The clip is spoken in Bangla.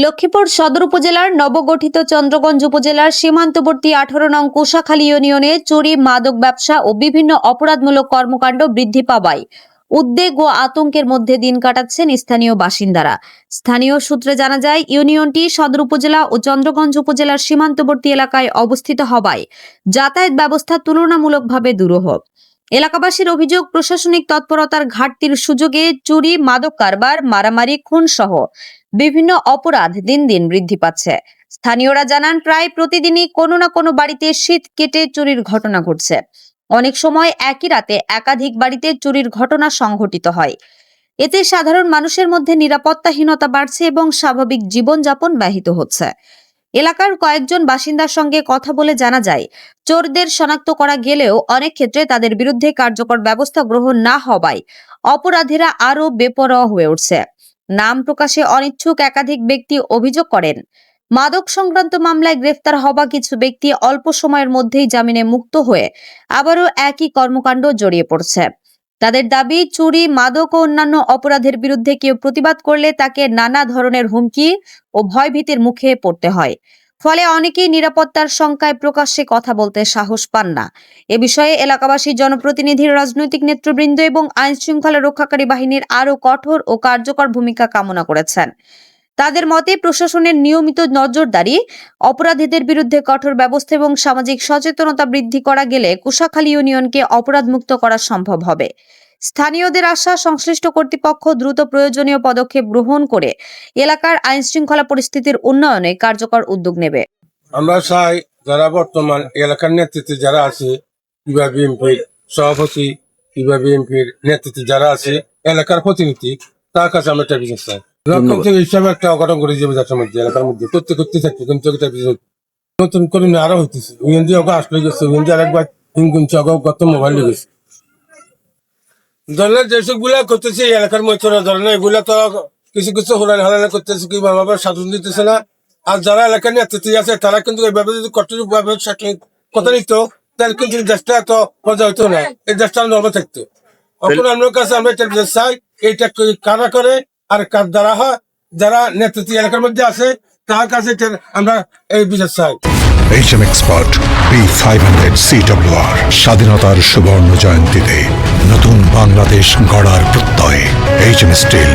লক্ষ্মীপুর সদর উপজেলার নবগঠিত চন্দ্রগঞ্জ উপজেলার সীমান্তবর্তী 18 নং কোষাখালী ইউনিয়নে চুরি, মাদক ব্যবসা ও বিভিন্ন অপরাধমূলক কর্মকাণ্ড বৃদ্ধি পাওয়ায় উদ্বেগ ও আতঙ্কের মধ্যে দিন কাটাচ্ছেন স্থানীয় বাসিন্দারা। স্থানীয় সূত্রে জানা যায়, ইউনিয়নটি সদর উপজেলা ও চন্দ্রগঞ্জ উপজেলার সীমান্তবর্তী এলাকায় অবস্থিত হওয়ায় যাতায়াত ব্যবস্থা তুলনামূলকভাবে দুরূহ। এলাকাবাসীর অভিযোগ, প্রশাসনিক তৎপরতার ঘাটতির সুযোগে চুরি, মাদক কারবার, মারামারি, খুন সহ বিভিন্ন অপরাধ দিন দিন বৃদ্ধি পাচ্ছে। স্থানীয়রা জানান, প্রায় প্রতিদিনই কোনো না কোনো বাড়িতে শীত কেটে চুরির ঘটনা ঘটছে। অনেক সময় একই রাতে একাধিক বাড়িতে চুরির ঘটনা সংঘটিত হয়। এতে সাধারণ মানুষের মধ্যে নিরাপত্তাহীনতা বাড়ছে এবং স্বাভাবিক জীবনযাপন ব্যাহত হচ্ছে। এলাকার কয়েকজন বাসিন্দার সঙ্গে কথা বলে জানা যায়, চোরদের শনাক্ত করা গেলেও অনেক ক্ষেত্রে তাদের বিরুদ্ধে কার্যকর ব্যবস্থা গ্রহণ না হওয়ায় অপরাধীরা আরও বেপরোয়া হয়ে উঠছে। নাম প্রকাশে অনিচ্ছুক একাধিক ব্যক্তি অভিযোগ করেন, মাদক সংক্রান্ত মামলায় গ্রেফতার হওয়া কিছু ব্যক্তি অল্প সময়ের মধ্যেই জামিনে মুক্ত হয়ে আবারও একই কর্মকাণ্ড জড়িয়ে পড়ছে। তাদের দাবি, চুরি, মাদক ও অন্যান্য অপরাধের বিরুদ্ধে কেউ প্রতিবাদ করলে তাকে নানা ধরনের হুমকি ও ভয়ভীতির মুখে পড়তে হয়। ফলে অনেকেই নিরাপত্তার শঙ্কায় প্রকাশ্যে কথা বলতে সাহস পান না। এ বিষয়ে এলাকাবাসী, জনপ্রতিনিধি, রাজনৈতিক নেতৃবৃন্দ এবং আইন শৃঙ্খলা রক্ষাকারী বাহিনীর আরও কঠোর ও কার্যকর ভূমিকা কামনা করেছেন। তাদের মতে, প্রশাসনের নিয়মিত নজরদারি, অপরাধীদের বিরুদ্ধে কঠোর ব্যবস্থা এবং সামাজিক সচেতনতা বৃদ্ধি করা গেলে কোষাখালী ইউনিয়নকে অপরাধমুক্ত করা সম্ভব হবে। স্থানীয়দের আশা, সংশ্লিষ্ট কর্তৃপক্ষ দ্রুত প্রয়োজনীয় পদক্ষেপ গ্রহণ করে এলাকার আইন শৃঙ্খলা পরিস্থিতির উন্নয়নে কার্যকর উদ্যোগ নেবে। আমরা চাই, যারা বর্তমান এলাকার নেতৃত্বে যারা আছে, কিংবা বিএনপির সভাপতি কিংবা বিএনপির নেতৃত্বে যারা আছে, এলাকার প্রতিনিধি, তার কাছে আমরা একটা বিশেষ চাই। হিসাবে একটা অঘটন করে যাবে যাচ্ছে মধ্যে, এলাকার মধ্যে করতে করতে থাকবে, কিন্তু একটা বিশেষ নতুন করে আরো হইতেছে। ইংরেজি অগ আসলে গেছে, ইংরেজি আরেকবার ইংরেজি অগ গত মোবাইল গেছে। ধরনের যেসব গুলা করতেছে এলাকার মধ্যে, ধরনের এগুলা তো কিছু কিছু হলান হালানা করতেছে, কিংবা আমার শাসন দিতেছে না। আর যারা এলাকার নেতৃত্বে আছে, তারা কিন্তু এইভাবে যদি কঠোরভাবে কথা নিত, তাহলে কিন্তু দেশটা এত মজা হইতো না, এই দেশটা নর্মাল থাকতো। এখন আমার কাছে আমরা এটা চাই, এইটা কারা করে আর কার দ্বারা হয়, যারা নেতৃত্ব এলাকার মধ্যে আছে, তার কাছে আমরা এই বিচার চাই। HM Expert B500 CWR স্বাধীনতার সুবর্ণ জয়ন্তীতে নতুন বাংলাদেশ গড়ার প্রত্যয়। HM Steel।